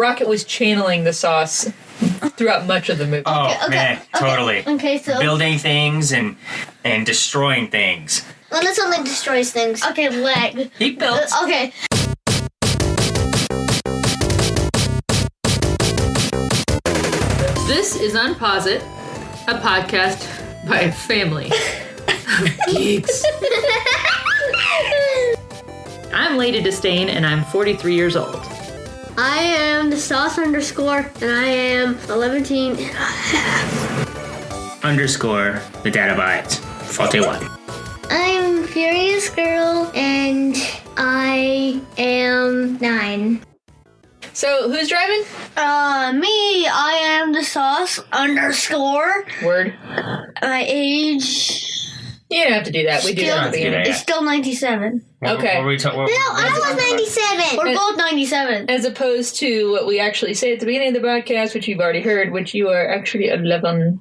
Rocket was channeling the sauce throughout much of the movie. Oh, man, totally. Okay, so... Building things and destroying things. Linus only destroys things. Okay, leg. He built. Okay. This is UnpauseIt, a podcast by a family of geeks. I'm Lady Disdain, and I'm 43 years old. I am the sauce underscore, and I am 11. Underscore the data bytes. 41. I'm Furious Girl, and I am 9. So, who's driving? Me, I am the sauce underscore. Word. My age... You don't have to do that. We do that at the beginning. It's still 97. Okay. No, I was 97. We're both 97. As opposed to what we actually say at the beginning of the podcast, which you've already heard, which you are actually 11.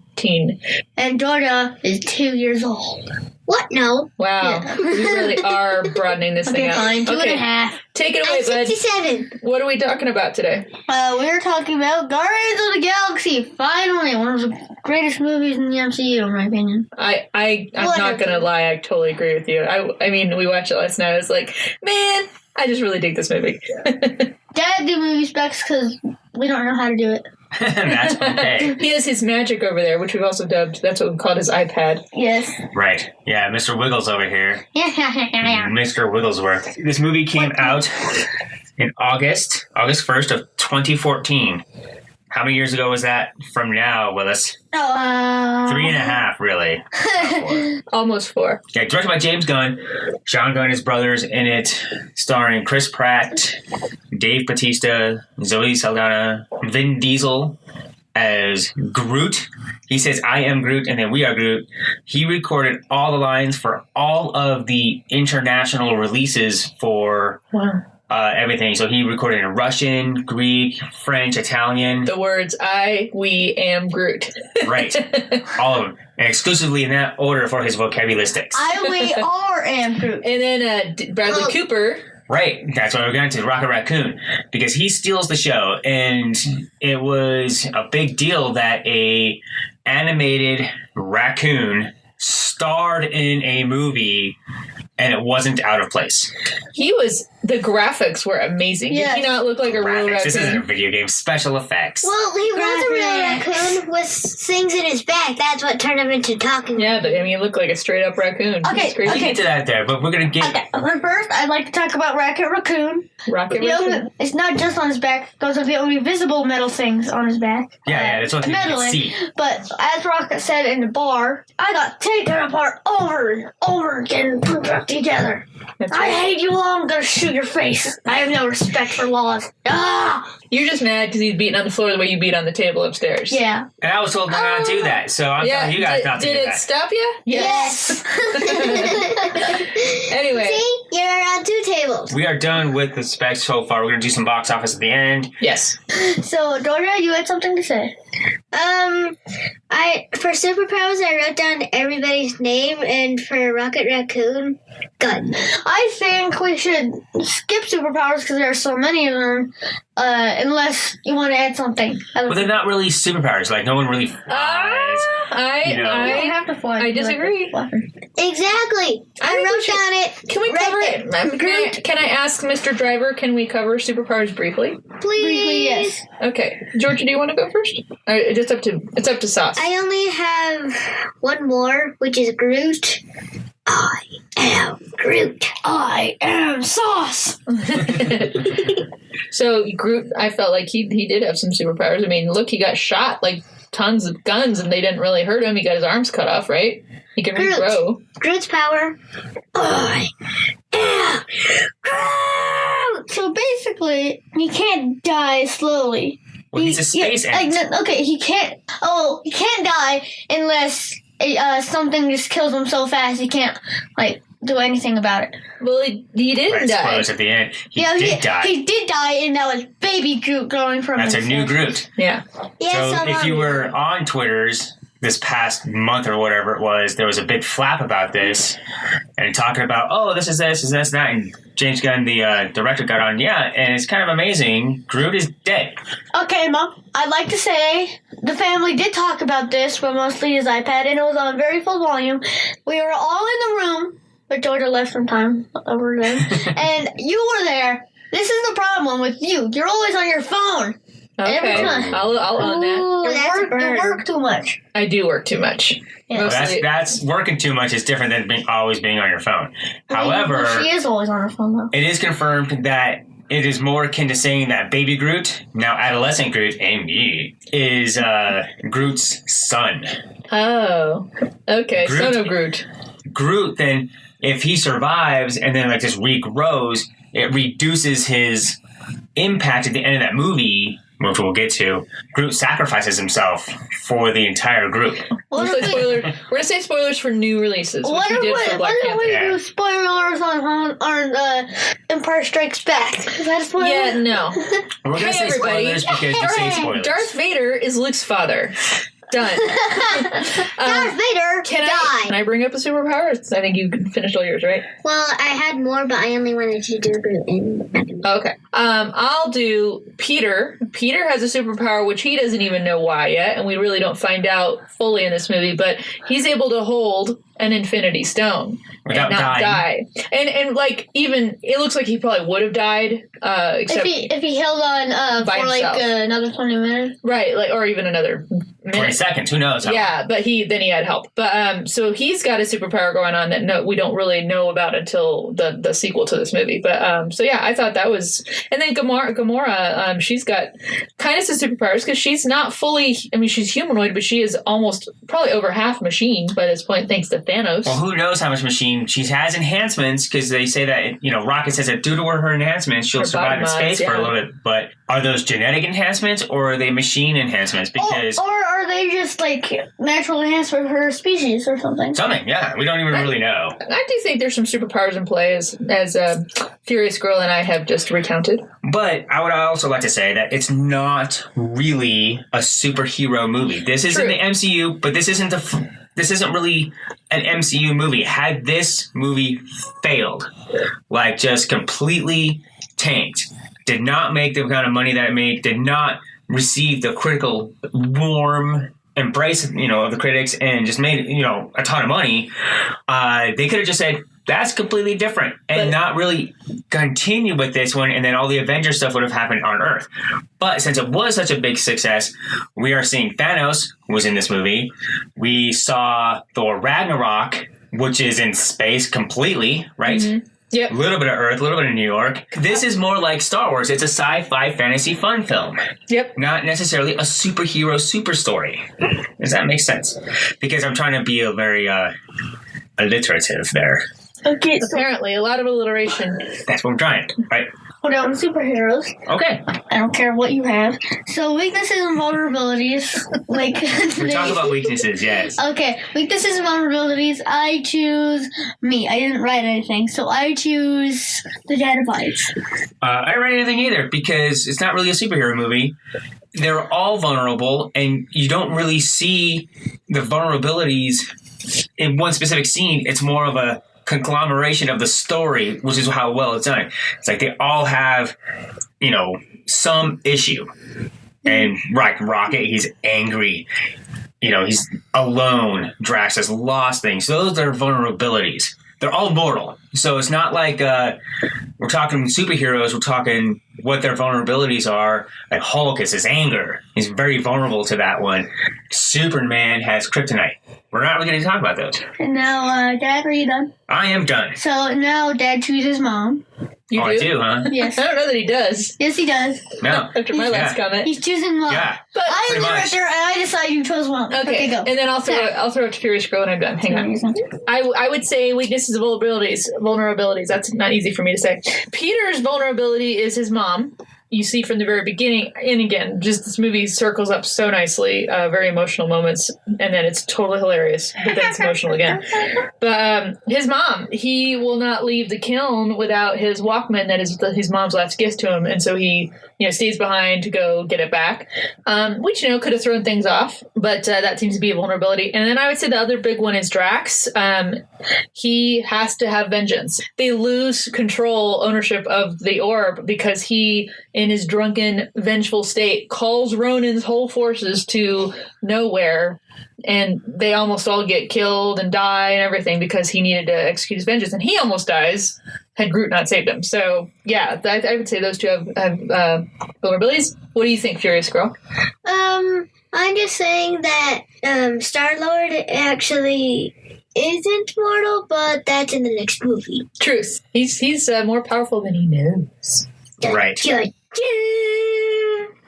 And Georgia is 2 years old. What? No. Wow. Yeah. We really are broadening this thing out. Fine. 2.5. Take it away, I'm bud. 67. What are we talking about today? We're talking about Guardians of the Galaxy. Finally, one of the greatest movies in the MCU, in my opinion. I'm not going to lie. I totally agree with you. I mean, we watched it last night. I was like, man, I just really dig this movie. Dad do movie specs because we don't know how to do it. That's okay. He has his magic over there, which we've also dubbed. That's what we called his iPad. Yes. Right. Yeah, Mr. Wiggles over here. Yeah. Mr. Wigglesworth. This movie came out in August 1st of 2014. How many years ago was that from now, Willis? 3.5, really. Almost 4. Yeah, directed by James Gunn. Sean Gunn, his brothers in it, starring Chris Pratt, Dave Bautista, Zoe Saldana, Vin Diesel as Groot. He says, I am Groot, and then we are Groot. He recorded all the lines for all of the international releases for... Wow. Everything. So he recorded in Russian, Greek, French, Italian. The words we am Groot. Right. All of them. And exclusively in that order for his vocabularistics. We am Groot. And then Bradley Cooper. Right. That's why we're going to Rocket Raccoon. Because he steals the show. And it was a big deal that a animated raccoon starred in a movie and it wasn't out of place. The graphics were amazing. Yes. Did he not look like a real raccoon? This isn't a video game. Special effects. Well, he was a real raccoon with things in his back. That's what turned him into talking. Yeah, but I mean, he looked like a straight up raccoon. Okay, We'll get to that there, but we're going to get... Okay, but first, I'd like to talk about Rocket Raccoon. Raccoon. It's not just on his back. Those are the only visible metal things on his back. Yeah, that's what you can Metallic. see. But as Rocket said in the bar, I got taken apart over and over again and put back together. That's I right. hate you all. I'm going to shoot your face. I have no respect for laws. Ah! You're just mad because he's beating on the floor the way you beat on the table upstairs. Yeah. And I was told not to do that, so I'm telling you guys not to do Did it that. stop you? Yes. Anyway. See? You're on 2 tables. We are done with the specs so far. We're going to do some box office at the end. Yes. So, Georgia, you had something to say. For superpowers, I wrote down everybody's name, and for Rocket Raccoon, gun. I think we should skip superpowers because there are so many of them, unless you want to add something. But they're not really superpowers. Like, no one really flies. You know. You don't have to fly. I disagree. Exactly. I wrote down it. Can we right cover there. it? Can I ask Mr. Driver, can we cover superpowers briefly? Please. Briefly, yes. Okay. Georgia, do you want to go first? Or it's up to Sauce. I only have one more, which is Groot. I am Groot. I am Sauce. So Groot, I felt like he did have some superpowers. I mean, look, he got shot like tons of guns and they didn't really hurt him. He got his arms cut off, right? He can Groot. regrow. Groot's power. I am Groot. So basically, he can't die slowly. Well, he's a space ant. He can't. Oh, he can't die unless something just kills him so fast he can't do anything about it. Well, he didn't Right, die. spoilers at the end. He did die. He did die, and that was baby Groot growing from That's a his new head. Groot. Yeah. Yes, So if you were on Twitter's this past month or whatever it was, there was a big flap about this and talking about, oh, this is this, and that. And James Gunn, the director, got on. Yeah, and it's kind of amazing. Groot is dead. Okay, Mom. I'd like to say the family did talk about this, but mostly his iPad, and it was on very full volume. We were all in the room, but Georgia left some time over there, and you were there. This is the problem with you. You're always on your phone. Every Okay, time. I'll own that. Ooh, that's a You burn. work too much. I do work too much. Yeah. Mostly- That's working too much is different than always being on your phone. However, Well, she is always on her phone, though. it is confirmed that it is more akin to saying that baby Groot, now adolescent Groot, Amy, is Groot's son. Oh, okay. Groot. Son of Groot. Groot, then, if he survives and then like just regrows, it reduces his impact at the end of that movie, which we'll get to. Groot sacrifices himself for the entire group. What We're if we, gonna say spoilers for new releases, which what we if did for we, Black what if Panther. we Yeah. do spoilers on Empire Strikes Back? Is that a spoiler? Yeah, no. We're going to Hey, say everybody. spoilers because you say spoilers. Darth Vader is Luke's father. Done. Darth Vader Can died. I bring up a superpower? I think you finished all yours, right? Well, I had more, but I only wanted to do Groot and Okay. I'll do Peter. Peter has a superpower which he doesn't even know why yet, and we really don't find out fully in this movie, but he's able to hold an infinity stone Without and not dying. die. And like even it looks like he probably would have died, except If he held on By for like himself. another 20 minutes. right, like or even another 20 minute. seconds, who knows? Yeah, but he had help. But so he's got a superpower going on that we don't really know about until the sequel to this movie. But so yeah, I thought that was. And then Gamora, she's got kind of some superpowers because she's not fully. I mean, she's humanoid, but she is almost probably over half machine by this point, thanks to Thanos. Well, who knows how much machine she has enhancements because they say that Rocket says that due to her enhancements she'll Her survive in body space mods, for a yeah. little bit. But are those genetic enhancements or are they machine enhancements? Because Or are they just like natural enhancement for her species or something? something, yeah, we don't even really know. I do think there's some superpowers in play, as Furious Girl and I have just recounted. But I would also like to say that it's not really a superhero movie. This is in True. the MCU, but this isn't this isn't really an MCU movie. Had this movie failed, like just completely tanked, did not make the kind of money that it made, did not receive the critical warm embrace of the critics, and just made a ton of money, they could have just said that's completely different and not really continue with this one, and then all the Avengers stuff would have happened on Earth. But since it was such a big success, we are seeing Thanos was in this movie. We saw Thor Ragnarok, which is in space completely, right? Mm-hmm. Yep. A little bit of Earth, a little bit of New York. This is more like Star Wars. It's a sci-fi fantasy fun film. Yep. Not necessarily a superhero super story. Does that make sense? Because I'm trying to be a very alliterative there. Okay, so Apparently, a lot of alliteration. That's what I'm trying, right? hold on, superheroes. Okay. I don't care what you have. So weaknesses and vulnerabilities. Like We talk about weaknesses, yes. Okay, weaknesses and vulnerabilities. I choose me. I didn't write anything, so I choose the Dad abides. I didn't write anything either because it's not really a superhero movie. They're all vulnerable, and you don't really see the vulnerabilities in one specific scene. It's more of a conglomeration of the story, which is how well it's done. It's like they all have, some issue. And Rocket, he's angry. He's alone. Drax has lost things. Those are vulnerabilities. They're all mortal. So it's not like we're talking superheroes. We're talking what their vulnerabilities are. Like Hulk is his anger. He's very vulnerable to that one. Superman has kryptonite. We're not really going to talk about those. And now, Dad, are you done? I am done. So now Dad chooses Mom. You I do, huh? Yes. I don't know that he does. Yes, he does. No. After my last comment. He's choosing Mom. Yeah. But I am pretty the much. director, and I decide you chose Mom. okay, go. and then I'll throw it to Furious Girl when I'm done. Hang on. I would say weaknesses and vulnerabilities. That's not easy for me to say. Peter's vulnerability is his mom. you see from the very beginning, and again, just this movie circles up so nicely, very emotional moments, and then it's totally hilarious, but then it's emotional again. But his mom, he will not leave the kiln without his Walkman that is his mom's last gift to him, and so he stays behind to go get it back, which could have thrown things off, but that seems to be a vulnerability. And then I would say the other big one is Drax. He has to have vengeance. They lose control, ownership of the orb because he, in his drunken, vengeful state, calls Ronin's whole forces to nowhere, and they almost all get killed and die and everything because he needed to execute his vengeance, and he almost dies had Groot not saved him. So, yeah, I would say those two have vulnerabilities. What do you think, Furious Girl? I'm just saying that Star-Lord actually isn't mortal, but that's in the next movie. Truth. He's more powerful than he knows. Right. Good.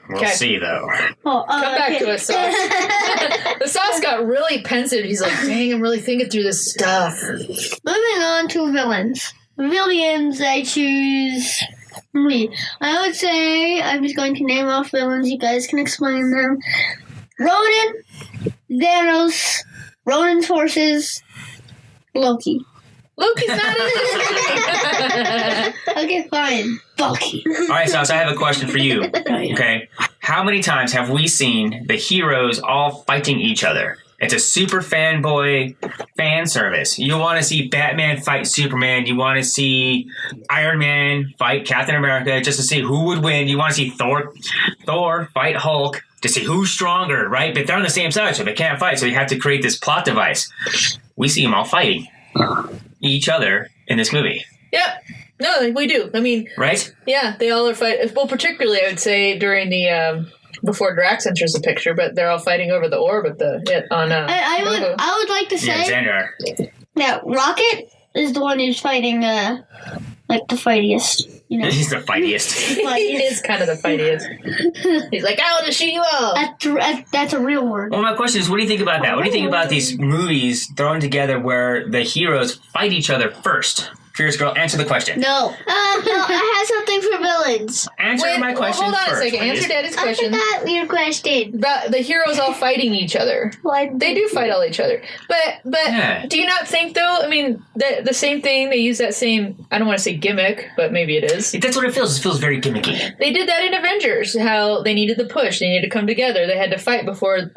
We'll Okay. see, though. Come back to us, Sauce. The Sauce got really pensive. He's like, dang, I'm really thinking through this stuff. Moving on to villains. Villains, I choose me. I would say I'm just going to name off villains. You guys can explain them. Ronan, Thanos, Ronan's forces, Loki. Loki's not in this. Okay, fine. Loki. All right, Sauce, I have a question for you. Okay. How many times have we seen the heroes all fighting each other? It's a super fanboy fan service. You want to see Batman fight Superman. You want to see Iron Man fight Captain America just to see who would win. You want to see Thor fight Hulk to see who's stronger, right? But they're on the same side, so they can't fight. So you have to create this plot device. We see them all fighting each other in this movie. Yep. No, we do. I mean, right? Yeah, they all are fighting. Well, particularly, I would say during the before Drax enters the picture, but they're all fighting over the orb at I would like to say Xander. that Rocket is the one who's fighting like the fightiest. He's the fightiest. He is kind of the fightiest. He's like, I want to shoot you all. That's a real word. Well, my question is, what do you think about that? What do you think about these movies thrown together where the heroes fight each other first? Fierce Girl, answer the question. No, I have something for villains. Answer my question hold on first, a second. please. Answer Daddy's question. I forgot your question. About the heroes all fighting each other. They do fight all each other. But Yeah. do you not think, though, I mean, the same thing, they use that same, I don't want to say gimmick, but maybe it is. That's what it feels. It feels very gimmicky. They did that in Avengers, how they needed the push. They needed to come together. They had to fight before. And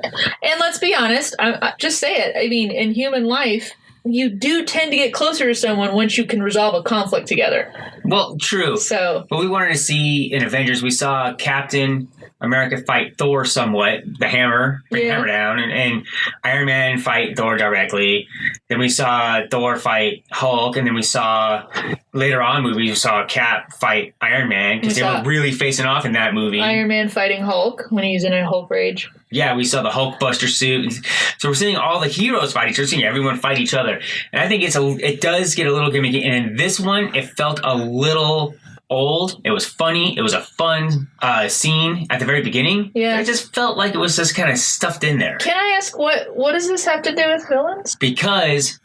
let's be honest, I just say it. I mean, in human life, you do tend to get closer to someone once you can resolve a conflict together. Well, true. So, but we wanted to see in Avengers, we saw Captain America fight Thor somewhat, the hammer, bring the hammer down, and Iron Man fight Thor directly. Then we saw Thor fight Hulk, and then we saw, later on we saw Cap fight Iron Man, because they were really facing off in that movie. Iron Man fighting Hulk when he's in a Hulk rage. Yeah, we saw the Hulkbuster suit. So we're seeing all the heroes fight each other, seeing everyone fight each other. And I think it does get a little gimmicky. And in this one, it felt a little old. It was funny. It was a fun scene at the very beginning. Yeah. It just felt like it was just kind of stuffed in there. Can I ask, what does this have to do with villains? Because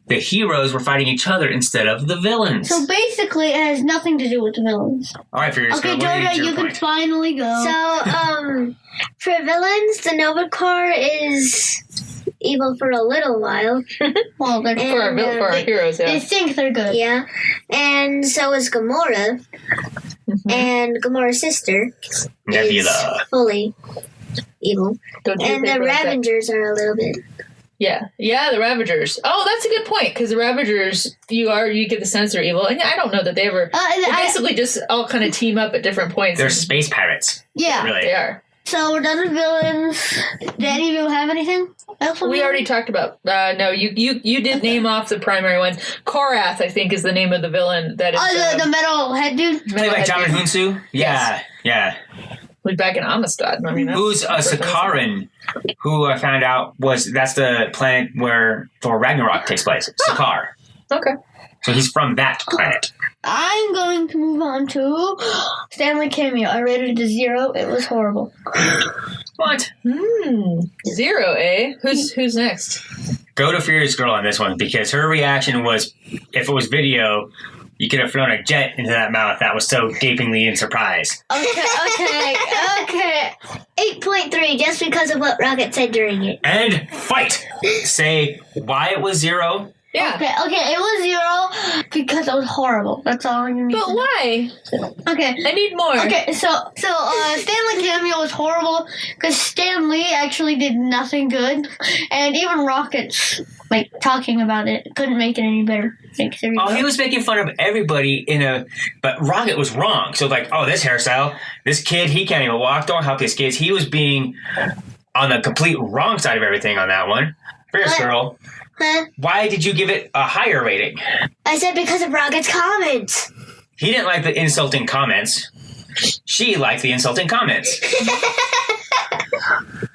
the heroes were fighting each other instead of the villains. So basically, it has nothing to do with the villains. All right, Furious Okay, Girl, Georgia, you can finally go. So, for villains, the Nova Corps is evil for a little while. Well, they're for our heroes, yeah. They think they're good. Yeah. And so is Gamora. Mm-hmm. And Gamora's sister Nebula. is fully evil. And the Ravengers are a little bit. Yeah, the Ravagers. Oh, that's a good point, because the Ravagers, you get the sense they're evil, and I don't know that they ever. They basically just all kind of team up at different points. They're space pirates. Yeah, really. They are. So we're done with villains. Did any of you have anything else? We already talked about. No, you did name off the primary ones. Korath, I think, is the name of the villain. That is the metal head dude. Played by John Hunsu? Yeah, yeah. Who's back in Amistad. I mean, who's a Sakaran, who I found out that's the planet where Thor Ragnarok takes place. Sakaar. Okay. So he's from that planet. I'm going to move on to Stanley Cameo. I rated it to 0. It was horrible. What? 0, eh? Who's next? Go to Furious Girl on this one, because her reaction was, if it was video, you could have flown a jet into that mouth. That was so gapingly in surprise. Okay. 8.3, just because of what Rocket said during it. And fight! Say why it was 0. Yeah. Okay, it was 0 because it was horrible. That's all you need But to know. why? Okay. I need more. Okay, so Stanley cameo was horrible because Stan Lee actually did nothing good, and even Rocket's like talking about it couldn't make it any better. Like, Oh, he was making fun of everybody but Rocket was wrong. So like, oh, this hairstyle, this kid, he can't even walk. Don't help these kids. He was being on the complete wrong side of everything on that one. First girl. Huh? Why did you give it a higher rating? I said because of Rocket's comments. He didn't like the insulting comments. She liked the insulting comments.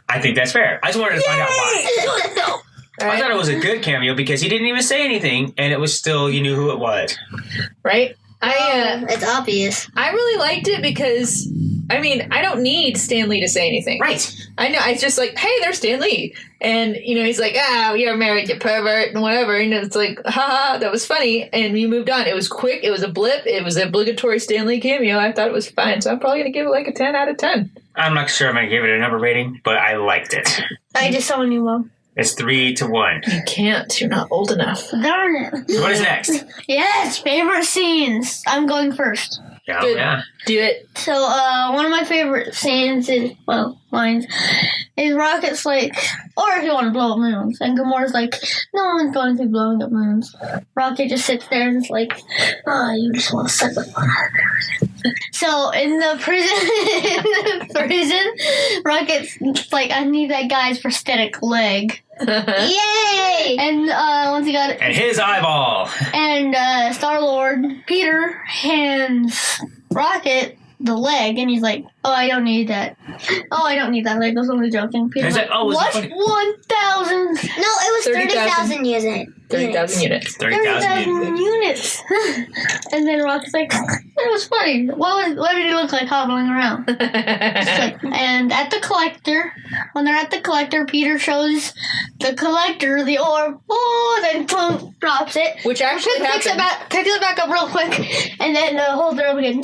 I think that's fair. I just wanted to find out why. I thought it was a good cameo because he didn't even say anything, and it was still, you knew who it was. Right? It's obvious. I really liked it because, I mean, I don't need Stan Lee to say anything. Right. I know. It's just like, hey, there's Stan Lee. And, he's like, you're married, you pervert, and whatever. And it's like, haha, that was funny. And you moved on. It was quick. It was a blip. It was an obligatory Stan Lee cameo. I thought it was fine. So I'm probably going to give it like a 10 out of 10. I'm not sure I'm going to give it a number rating, but I liked it. I just saw a new one. It's 3-1. You can't. You're not old enough. Darn it. So what is next? Yes, favorite scenes. I'm going first. Oh, Good. yeah. Do it. So, one of my favorite scenes lines is Rocket's like, or if you want to blow up moons. And Gamora's like, no one's going to be blowing up moons. Rocket just sits there and is like, you just want to suck the fun out of everything. So, in the prison, Rocket's like, I need that guy's prosthetic leg. Yay! And, once he got it, And his eyeball. and Star-Lord, Peter, hands Rocket the leg, and he's like, oh, I don't need that. Oh, I don't need that leg. I was only joking. Peter's He's like, oh, was it what? funny? 1,000? No, it was 30,000 units. 30,000 units. 30,000 units. And then Rocket's like, it was funny. What did he look like hobbling around? And at the collector, when they're at the collector, Peter shows the collector the orb. Oh, then boom, drops it. Which actually picks it back up real quick, and then holds it up again.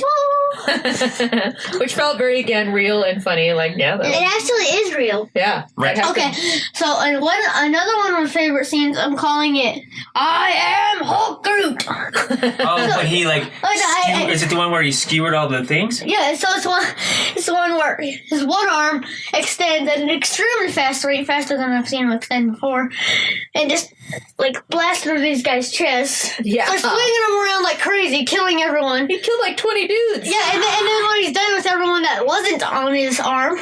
Which felt very, again, real and funny. Like, yeah. It actually is real. Yeah. Right. Okay, so another one of my favorite scenes, I'm calling it I Am Hulk Groot. Oh, but he is it the one where he skewered all the things? Yeah, so it's the one where his one arm extends at an extremely fast rate, faster than I've seen him extend before, and just like blast through these guys' chests. Yeah. Starts swinging them around like crazy, killing everyone. He killed like 20 dudes. Yeah, and then when he's done with everyone that wasn't on his arm,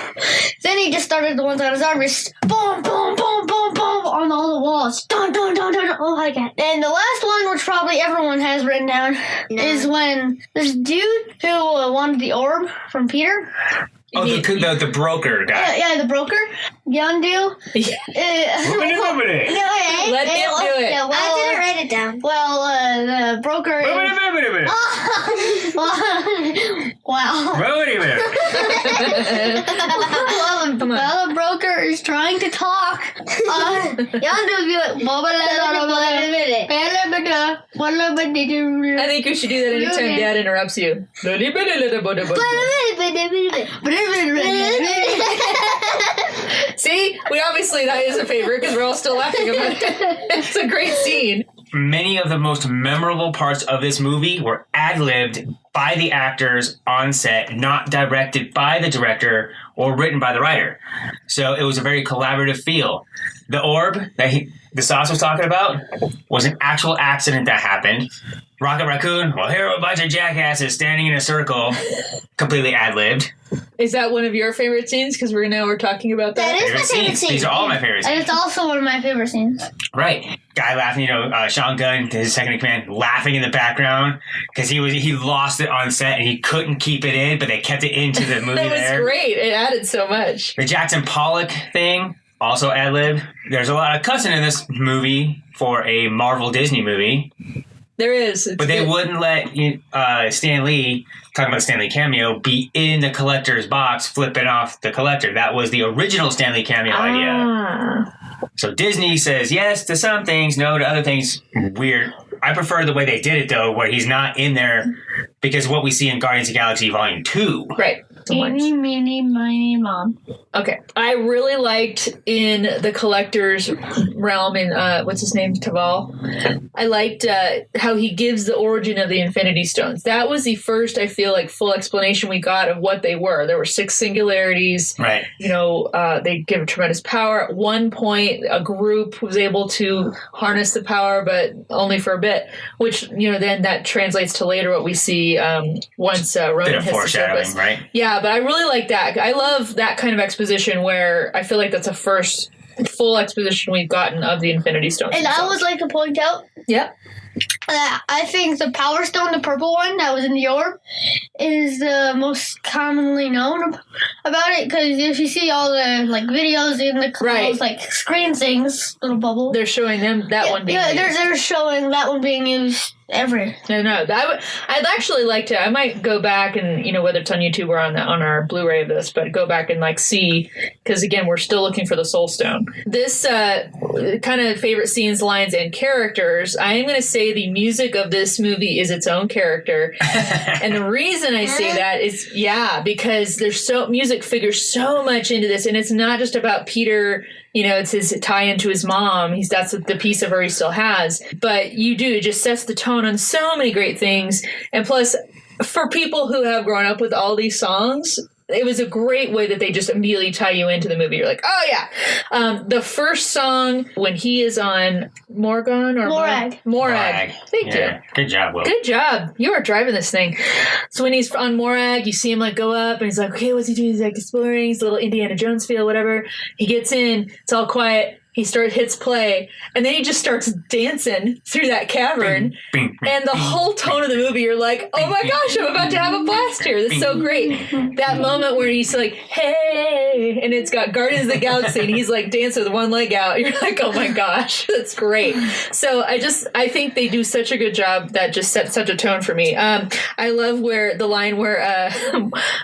then he just started the ones on his arm, just boom, boom, boom, boom, boom, on all the walls. Dun, dun, dun, dun, dun. Oh my god. And the last one, which probably everyone has written down, is when this dude who wanted the orb from Peter. Oh, the broker guy. Yeah, the broker, Yondu. Yeah. Let him do it. Yeah, I didn't write it down. Well, the broker. Wow. Well, the broker is trying to talk. Yondu would be like, I think you should do that anytime Dad interrupts you. See? That is a favorite because we're all still laughing about it. It's a great scene. Many of the most memorable parts of this movie were ad-libbed by the actors on set, not directed by the director or written by the writer. So it was a very collaborative feel. The orb that the Sauce was talking about was an actual accident that happened. Rocket Raccoon, well, here are a bunch of jackasses standing in a circle, completely ad-libbed. Is that one of your favorite scenes? Because we're talking about that. That is my favorite scene. These are all my favorite scenes. And it's also one of my favorite scenes. Right. Guy laughing, Sean Gunn, his second in command, laughing in the background because he lost it on set and he couldn't keep it in, but they kept it into the movie That was there. great. It added so much. The Jackson Pollock thing, also ad-libbed. There's a lot of cussing in this movie for a Marvel Disney movie. There is. But they wouldn't let Stan Lee, talking about Stan Lee cameo, be in the collector's box flipping off the collector. That was the original Stan Lee cameo idea. So Disney says yes to some things, no to other things. Weird I prefer the way they did it, though, where he's not in there, because what we see in Guardians of the Galaxy Volume 2. Right. Eeny, meeny, miny, mom. Okay. I really liked in the Collector's realm in, what's his name, Taval? I liked how he gives the origin of the Infinity Stones. That was the first, I feel like, full explanation we got of what they were. There were 6 singularities. Right. You know, they give tremendous power. At one point, a group was able to harness the power, but only for a bit, which, you know, then that translates to later what we see once Ronan Bit of hits the foreshadowing, surface. right? Yeah, but I really like that. I love that kind of exposition where I feel like that's a first full exposition we've gotten of the Infinity Stones. And I would like to point out Yep. I think the Power Stone, the purple one that was in the orb, is the most commonly known about it. Because if you see all the like videos in the Right. like screen things, little bubble, They're showing them that one being used. they're showing that one being used every. No. I'd actually like to. I might go back and, you know, whether it's on YouTube or on our Blu-ray of this, but go back and like see, because again, we're still looking for the Soul Stone. This kind of favorite scenes, lines, and characters. I am going to say the music of this movie is its own character, and the reason I say that is because there's music figures so much into this, and it's not just about Peter. You know, it's his tie into his mom. That's the piece of her he still has. But it just sets the tone on so many great things. And plus, for people who have grown up with all these songs, it was a great way that they just immediately tie you into the movie. You're like, oh yeah. The first song when he is on Morag. Thank you. Good job, Will. Good job. You are driving this thing. So when he's on Morag, you see him like go up and he's like, okay, what's he doing? He's like exploring his little Indiana Jones feel, whatever. He gets in, it's all quiet. He hits play, and then he just starts dancing through that cavern. And the whole tone of the movie, you're like, oh my gosh, I'm about to have a blast here. That's so great. That moment where he's like, hey, and it's got Guardians of the Galaxy, and he's like dancing with one leg out. You're like, oh my gosh, that's great. So I think they do such a good job that just sets such a tone for me. I love the line where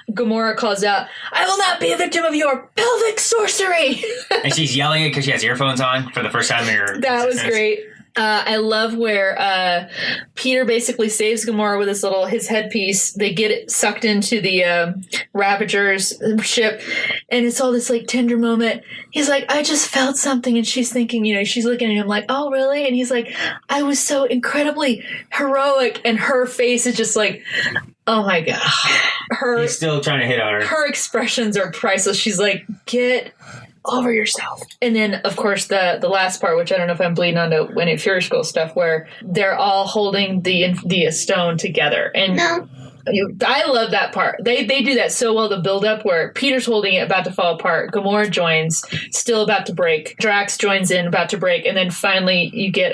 Gamora calls out, I will not be a victim of your pelvic sorcery. And she's yelling it because she has earphones on for the first time in her That was existence. great. I love where Peter basically saves Gamora with his headpiece. They get it sucked into the Ravager's ship, and it's all this like tender moment. He's like, I just felt something, and she's thinking, you know, she's looking at him like, oh really? And he's like, I was so incredibly heroic, and her face is just like, oh my god. He's still trying to hit on her. Her expressions are priceless. She's like, get over yourself. And then, of course, the last part, which I don't know if I'm bleeding onto when it Fury School stuff, where they're all holding the stone together. And No. I love that part. They do that so well, the build up where Peter's holding it, about to fall apart. Gamora joins, still about to break. Drax joins in, about to break. And then finally you get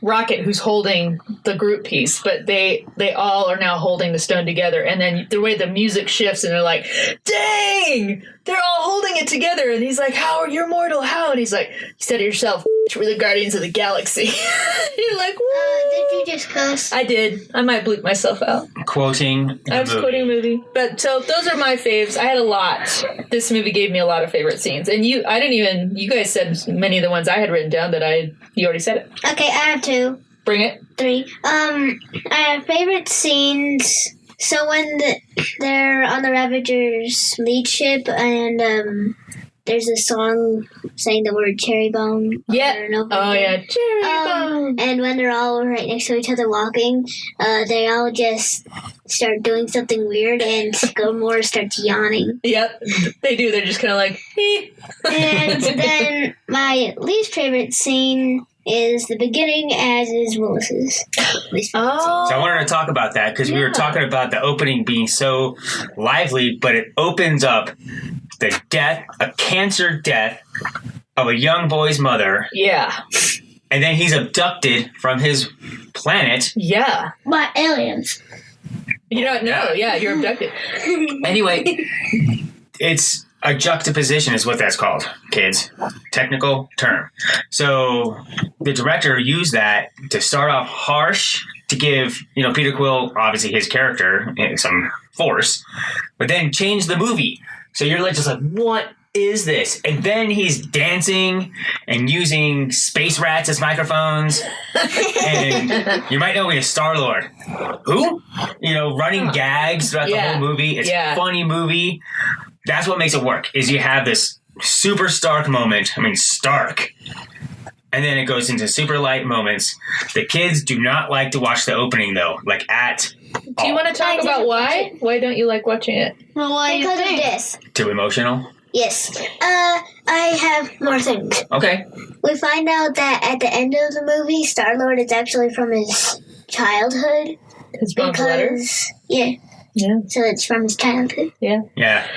Rocket, who's holding the group piece, but they all are now holding the stone together. And then the way the music shifts, and they're like, dang, they're all holding it together. And he's like, how are you mortal? How? And he's like, you said it yourself, we're the Guardians of the Galaxy. You're like, what? Did you just cuss? I did. I might bleep myself out. Quoting. I was quoting a movie. But so those are my faves. I had a lot. This movie gave me a lot of favorite scenes. And you guys said many of the ones I had written down that you already said it. Okay, I have 2. Bring it. 3. I have favorite scenes. So when they're on the Ravager's lead ship, and there's a song saying the word cherry bomb. Yeah. Oh yeah, cherry bomb. And when they're all right next to each other walking, they all just start doing something weird, and Gamora starts yawning. Yep, they do. They're just kind of like, And then my least favorite scene is the beginning, as is Willis's. Oh. So I wanted to talk about that because we were talking about the opening being so lively, but it opens up the death, a cancer death of a young boy's mother. Yeah. And then he's abducted from his planet. Yeah. By aliens. You don't know. Yeah, you're abducted. Anyway, it's a juxtaposition is what that's called, kids. Technical term. So the director used that to start off harsh, to give, Peter Quill, obviously his character, some force, but then change the movie. So you're just like, what is this? And then he's dancing and using space rats as microphones. And you might know me as Star-Lord. Who? Running gags throughout the whole movie. It's a funny movie. That's what makes it work, is you have this super stark moment. I mean, stark. And then it goes into super light moments. The kids do not like to watch the opening, though. Like, at Do you want to talk about why? Why don't you like watching it? Well, why Because you of think? this. Too emotional? Yes. I have more things. Okay. We find out that at the end of the movie, Star-Lord is actually from his childhood. His mom's letter? Yeah. Yeah. So it's from his childhood. Yeah. Yeah.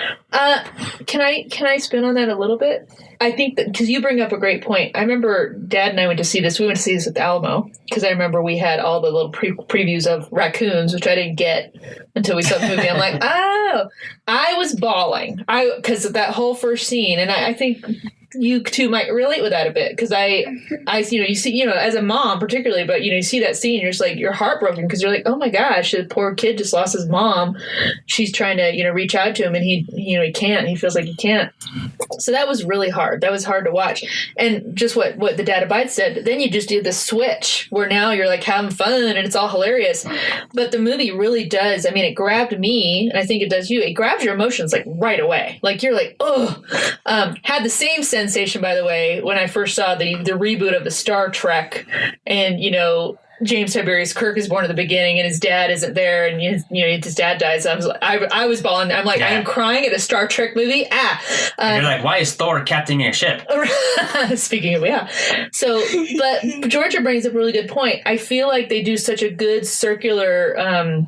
Can I spin on that a little bit? I think that because you bring up a great point. I remember Dad and I went to see this. We went to see this at the Alamo because I remember we had all the little previews of raccoons, which I didn't get until we saw the movie. I'm like, oh, I was bawling. Because of that whole first scene, and I think you two might relate with that a bit because I you see as a mom particularly, but you see that scene, you're just like you're heartbroken because you're like, oh my gosh, the poor kid just lost his mom. She's trying to reach out to him and he can't. He feels like he can't. So that was really hard. That was hard to watch. And just what the Dad Abides said. Then you just do the switch where now you're like having fun and it's all hilarious. But the movie really does. I mean, it grabbed me, and I think it does you. It grabs your emotions like right away. Like you're like, oh. Had the same sensation, by the way, when I first saw the reboot of the Star Trek, and James Tiberius Kirk is born at the beginning, and his dad isn't there, and his dad dies. I was bawling. I'm like, I am crying at a Star Trek movie. You're like, why is Thor captaining a ship? Speaking of, So, but Georgia brings up a really good point. I feel like they do such a good circular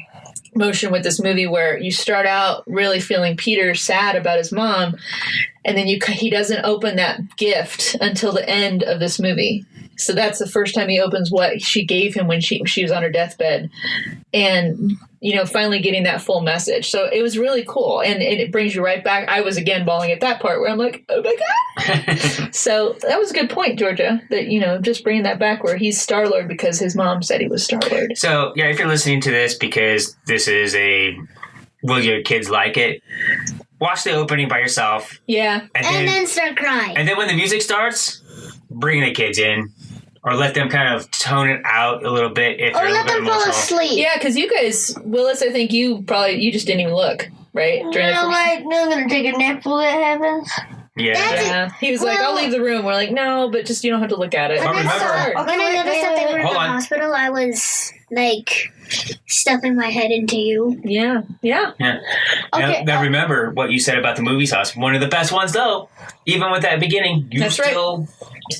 motion with this movie where you start out really feeling Peter sad about his mom, and then he doesn't open that gift until the end of this movie. So that's the first time he opens what she gave him when she was on her deathbed, and finally getting that full message. So it was really cool, and it brings you right back. I was again bawling at that part where I'm like, oh my god. So that was a good point, Georgia, that just bringing that back where he's Star-Lord because his mom said he was Star-Lord. So if you're listening to this because this is will your kids like it? Watch the opening by yourself. Yeah. And then start crying. And then when the music starts, bring the kids in. Or let them kind of tone it out a little bit if they're a little bit emotional. Or let them fall asleep. Yeah, because you guys, Willis, I think you just didn't even look, right? I'm going to take a nap before that happens. Yeah. He was like, I'll leave the room. We're like, no, but just you don't have to look at it. But remember, when I noticed that they were in the hospital, I was like stuffing my head into you. Yeah. Okay. Now remember what you said about the movie sauce. One of the best ones, though. Even with that beginning, you still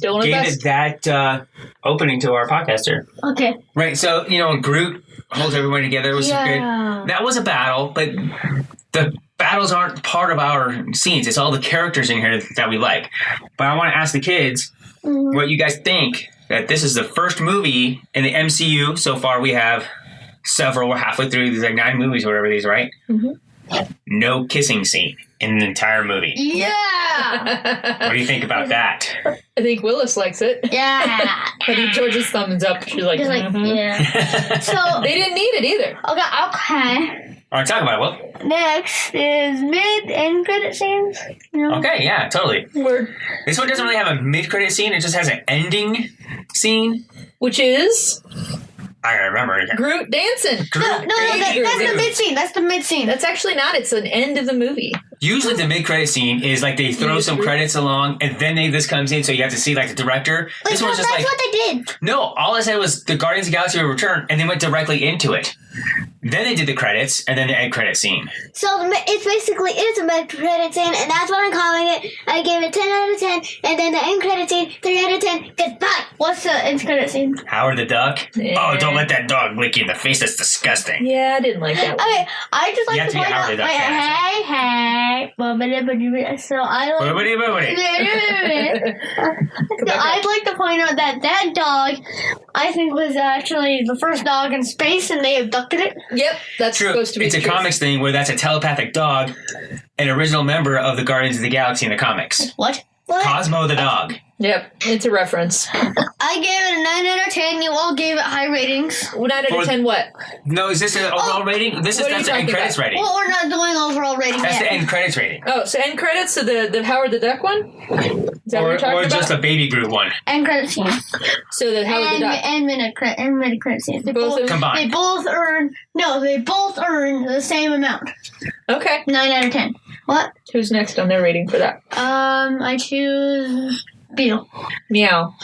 one of the gave best. it that opening to our podcaster. Okay. Right. So Groot holds everyone together. It was good. That was a battle, but the battles aren't part of our scenes. It's all the characters in here that we like. But I want to ask the kids what you guys think that this is the first movie in the MCU. So far, we have several. We're halfway through. There's like 9 movies, whatever these, right? Mm-hmm. No kissing scene in the entire movie. Yeah. What do you think about that? I think Willis likes it. Yeah. I think George's thumbs up. She's like, yeah. So they didn't need it either. Okay. All right, talk about it, Will. Next is mid-end credit scenes. Okay, yeah, totally. Word. This one doesn't really have a mid-credit scene. It just has an ending scene. Which is I gotta remember. Groot dancing. No, that's the mid-scene. That's the mid-scene. That's actually not. It's an end of the movie. Usually the mid-credit scene is like they throw some credits along and then this comes in, so you have to see like the director. This one's just that's like... what they did. No, all I said was the Guardians of the Galaxy will return, and they went directly into it. Then they did the credits, and then the end credit scene. So it's a mid-credit scene, and that's what I'm calling it. I gave it 10 out of 10, and then the end credit scene, 3 out of 10. Goodbye. What's the end credit scene? Howard the Duck? Yeah. Oh, don't let that dog lick you in the face. That's disgusting. Yeah, I didn't like that one. Okay, I just You like have to to be point Howard out. the Duck So I like. I'd like to point out that dog, I think, was actually the first dog in space, and they abducted it. Yep, that's True. supposed to be It's a true. comics thing where that's a telepathic dog, an original member of the Guardians of the Galaxy in the comics. What? What? Cosmo the dog. Yep, it's a reference. I gave it a 9 out of 10. You all gave it high ratings. 9 out of 10 what? No, is this an overall rating? That's the end talking credits about? rating. Well, we're not doing overall rating That's yet. the end credits rating. Oh, so end credits, so the Howard the Duck one? Is that what you're talking Or about? just a Baby Groot one. And credit scenes. So the Howard the Duck. And mid credit scenes. They Both of them? Combined. They both earn the same amount. Okay. 9 out of 10. What? Who's next on their rating for that? I choose Beetle. Meow.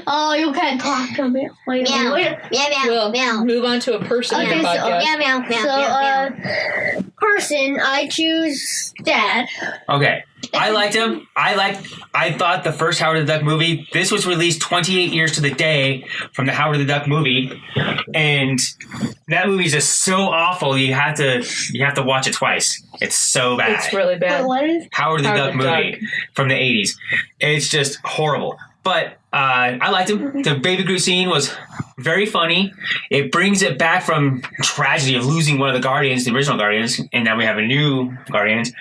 Oh, you can't talk to me. Wait. Meow. Meow, meow, We'll meow. move on to a person in Okay, the so- podcast. Meow, meow, meow, So, meow, meow. person, I choose Dad. Okay. I liked him. I thought the first Howard the Duck movie, this was released 28 years to the day from the Howard the Duck movie. And that movie's just so awful you have to watch it twice. It's so bad. It's really bad. What is? Howard the Howard Duck the movie Duck. from the 80s. It's just horrible. But I liked him. The Baby Groot scene was very funny. It brings it back from tragedy of losing one of the Guardians, the original Guardians, and now we have a new Guardians.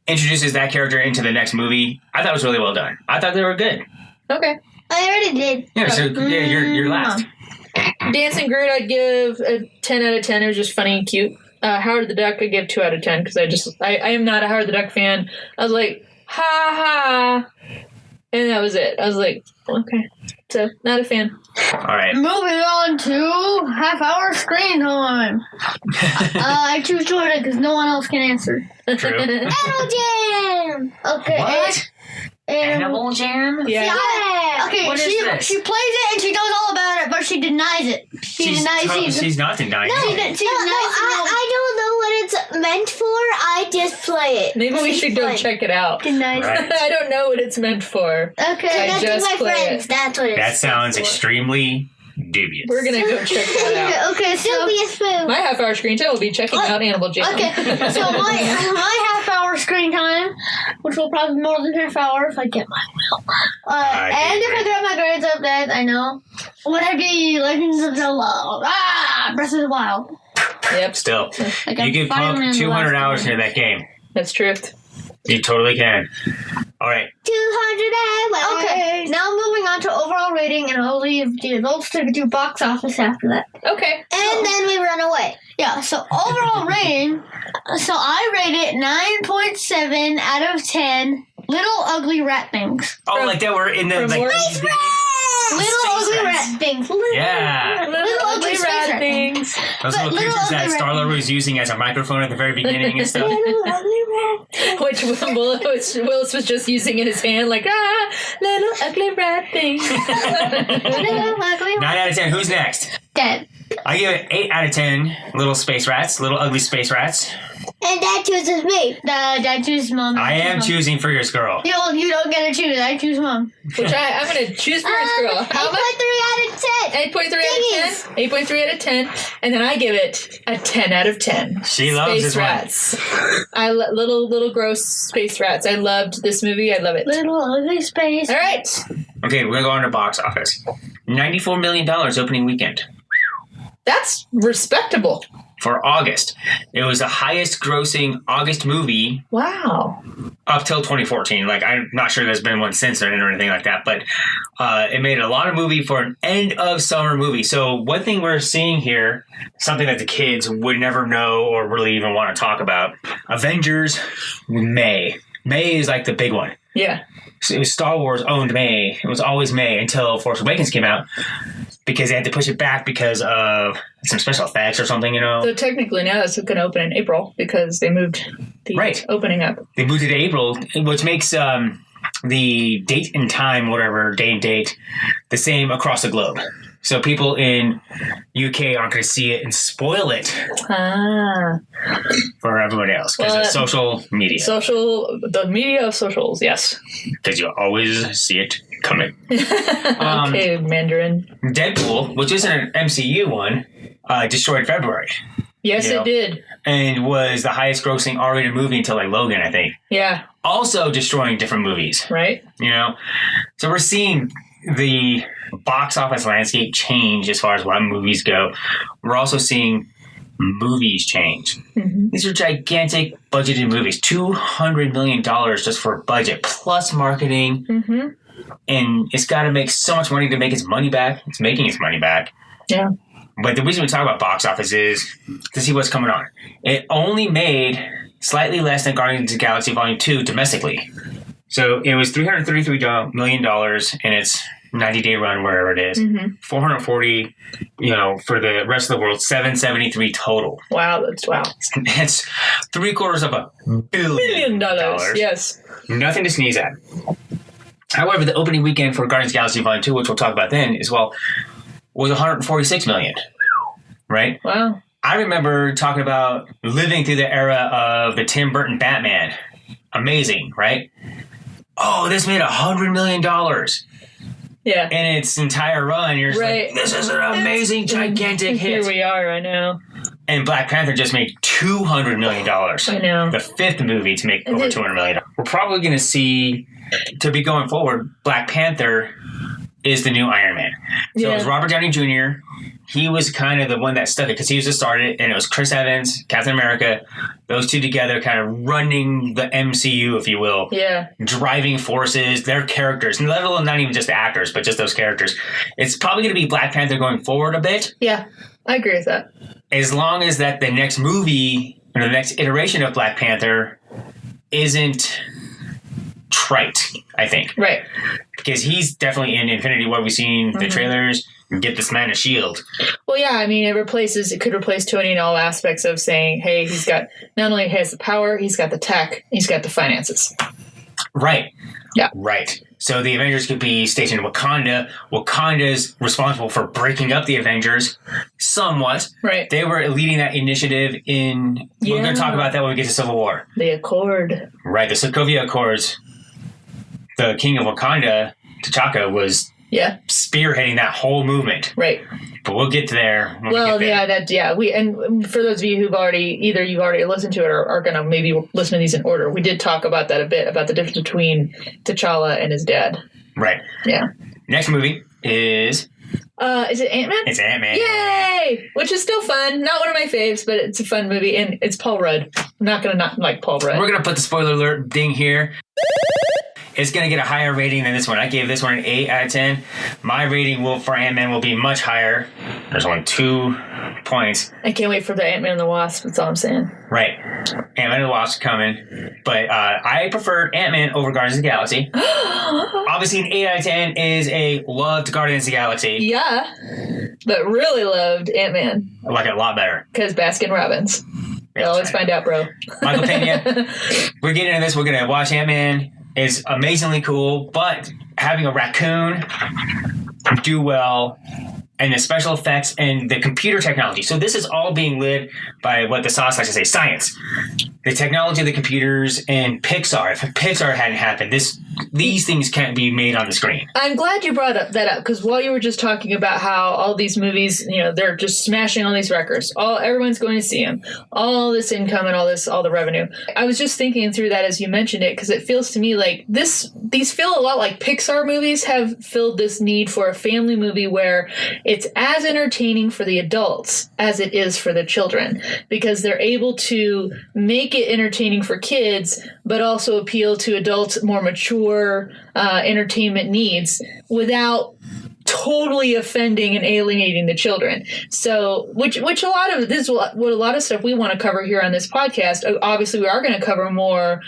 Introduces that character into the next movie. I thought it was really well done. I thought they were good. Okay. I already did. Yeah, so yeah, you're last. Dancing Groot, I'd give a 10 out of 10. It was just funny and cute. Howard the Duck, I'd give 2 out of 10 because I am not a Howard the Duck fan. I was like, ha ha. And that was it. I was like, okay. So, not a fan. All right. Moving on to half-hour screen time. I choose Jordan because no one else can answer. True. Animal Jam. Okay. What? Animal Jam? Yeah. Yeah. Okay. What is this? She plays it and she knows all about it, but she denies it. She's not denying it. She denies I don't know what it's meant for. I just play it. Maybe we should go check it out. Denies Right. I don't know what it's meant for. Okay. I That's just my play friends. it. That's what it's That sounds for. extremely dubious. We're going to go check that out. Okay. So. Dubious food. My half-hour screen time will be checking out Animal Jam. Okay. So my half-hour screen time, which will probably be more than half-hour if I get my will. And if I grab my grades up, that I know. Would I be Legends of Zelda? Breath of the Wild. Yep, Still, Like you I'm could finally pump in the 200 last hours one. into that game. that's true. You totally can. All right. 200 hours. Okay, now moving on to overall rating, and I'll leave the adults to do box office after that. Okay. And then we run away. Yeah, so overall rating, so I rate it 9.7 out of 10 little ugly rat things. Oh, From- like that were in the from like. War- Little Space ugly rats. rat things. Yeah. Little ugly ugly space rat rat things. Those But little little creatures that ugly Star-Lord was using as a microphone at the very beginning and stuff. Which Willis was just using in his hand, like, little ugly rat things. Little ugly 9 out of 10. Who's next? Dead. I give it 8 out of 10. Little space rats. Little ugly space rats. And Dad chooses me. Dad chooses mom. I am Mom. choosing for your girl. You don't get to choose. I choose mom. Which I'm going to choose for this girl. How much? 8.3 out of 10. 8.3 out of 10. 8.3 out of 10. And then I give it a 10 out of 10. She loves Space this one. rats. Little gross space rats. I loved this movie. I love it. Little ugly space. All right. Okay, we're going to go on to box office. $94 million opening weekend That's respectable. for August. It was the highest grossing August movie Wow. up till 2014. Like, I'm not sure there's been one since then or anything like that, but it made a lot of movie for an end of summer movie. So one thing we're seeing here, something that the kids would never know or really even want to talk about, Avengers May. May is like the big one. Yeah. So it was Star Wars owned May. It was always May until Force Awakens came out because they had to push it back because of some special effects or something, So technically now it's going to open in April because they moved the Right. opening up. They moved it to April, which makes the date and time, whatever, day and date, the same across the globe. So people in UK aren't going to see it and spoil it Ah. for everybody else because Well, it's social media. The media of socials, yes. Because you always see it coming. Okay, Mandarin. Deadpool, which isn't an MCU one, destroyed February Yes, Yeah. it did. and was the highest grossing R-rated movie until like Logan, I think. Yeah, Also destroying different movies, right? So we're seeing the box office landscape change as far as what movies go. We're also seeing movies change. Mm-hmm. These are gigantic budgeted movies. $200 million just for budget, plus marketing. Mm-hmm. And it's got to make so much money to make its money back. It's making its money back. Yeah. But the reason we talk about box office is to see what's coming on. It only made slightly less than Guardians of the Galaxy Volume 2 domestically. So it was $333 million in its 90-day run, wherever it is. Mm-hmm. 440, for the rest of the world, 773 total. Wow, that's wow. It's $750 million. Yes. Nothing to sneeze at. However, the opening weekend for Guardians of the Galaxy Volume 2, which we'll talk about then as well, was $146 million. Right? Wow. I remember talking about living through the era of the Tim Burton Batman. Amazing, right? Oh, this made $100 million. Yeah. In its entire run, you're just like, this is an amazing, gigantic hit. Here we are, I know. And Black Panther just made $200 million. I know. The fifth movie to make over $200 million. We're probably going to see, to be going forward, Black Panther is the new Iron Man. So it was Robert Downey Jr. He was kind of the one that stuck it because he was the started, and it was Chris Evans, Captain America, those two together kind of running the MCU, if you will. Yeah. Driving forces, their characters, and let alone not even just the actors, but just those characters. It's probably going to be Black Panther going forward a bit. Yeah, I agree with that. As long as that the next movie, or the next iteration of Black Panther isn't trite, I think. Right. Because he's definitely in Infinity War. We've seen the trailers. Get this man a shield. Well, yeah, I mean, it could replace Tony in all aspects of saying, hey, he's got, not only has the power, he's got the tech, he's got the finances. Right. Yeah. Right. So the Avengers could be stationed in Wakanda. Wakanda's responsible for breaking up the Avengers somewhat. Right. They were leading that initiative in, we're going to talk about that when we get to Civil War. The Accord. Right. The Sokovia Accords. The king of Wakanda, T'Chaka, was spearheading that whole movement. Right. But we'll get to there. And for those of you who've you've already listened to it or are going to maybe listen to these in order, we did talk about that a bit, about the difference between T'Challa and his dad. Right. Yeah. Next movie is it Ant-Man? It's Ant-Man. Yay! Which is still fun. Not one of my faves, but it's a fun movie, and it's Paul Rudd. I'm not going to not like Paul Rudd. We're going to put the spoiler alert ding here. It's going to get a higher rating than this one. I gave this one an 8 out of 10. My rating for Ant-Man will be much higher. There's only 2 points. I can't wait for the Ant-Man and the Wasp. That's all I'm saying. Right. Ant-Man and the Wasp coming. But I preferred Ant-Man over Guardians of the Galaxy. Obviously, an 8 out of 10 is a loved Guardians of the Galaxy. Yeah. But really loved Ant-Man. I like it a lot better. Because Baskin Robbins. Let's find out, bro. Michael Pena. We're getting into this. We're going to watch Ant-Man. Is amazingly cool, but having a raccoon do well, and the special effects and the computer technology. So this is all being led by what the sauce likes to say, science. The technology of the computers and Pixar. If Pixar hadn't happened, these things can't be made on the screen. I'm glad you brought that up, because while you were just talking about how all these movies, they're just smashing all these records. Everyone's going to see them. All this income and all the revenue. I was just thinking through that as you mentioned it, because it feels to me like these feel a lot like Pixar movies have filled this need for a family movie where it's as entertaining for the adults as it is for the children, because they're able to make it entertaining for kids, but also appeal to adults' more mature entertainment needs without totally offending and alienating the children. So, which a lot of this, what a lot of stuff we want to cover here on this podcast. Obviously, we are going to cover more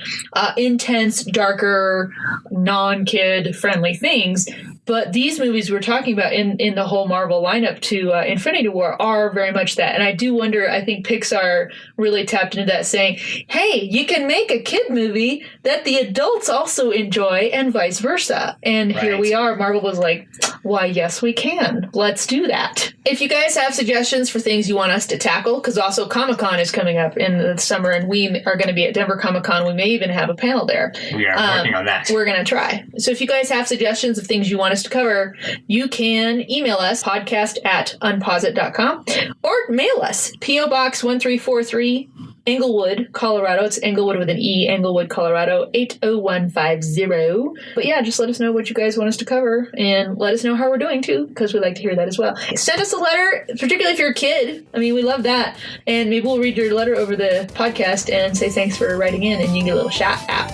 intense, darker, non-kid friendly things. But these movies we're talking about in the whole Marvel lineup to Infinity War are very much that. And I do wonder, I think Pixar really tapped into that, saying, hey, you can make a kid movie that the adults also enjoy and vice versa. And Here we are. Marvel was like, why, yes, we can. Let's do that. If you guys have suggestions for things you want us to tackle, because also Comic-Con is coming up in the summer, and we are going to be at Denver Comic-Con. We may even have a panel there. We are working on that. We're going to try. So if you guys have suggestions of things you want us to cover, you can email us, podcast@unpauseit.com, or mail us, P.O. Box 1343, Englewood, Colorado. It's Englewood with an E, Englewood, Colorado, 80150. But yeah, just let us know what you guys want us to cover and let us know how we're doing too, because we'd like to hear that as well. Send us a letter, particularly if you're a kid. I mean, we love that. And maybe we'll read your letter over the podcast and say thanks for writing in, and you get a little shout out.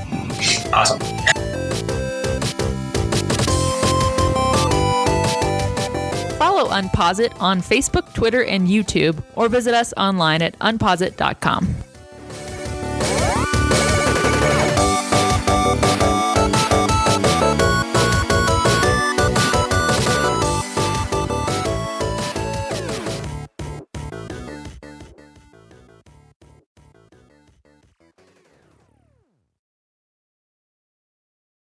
Awesome. Follow UnpauseIt on Facebook, Twitter, and YouTube, or visit us online at unpauseit.com.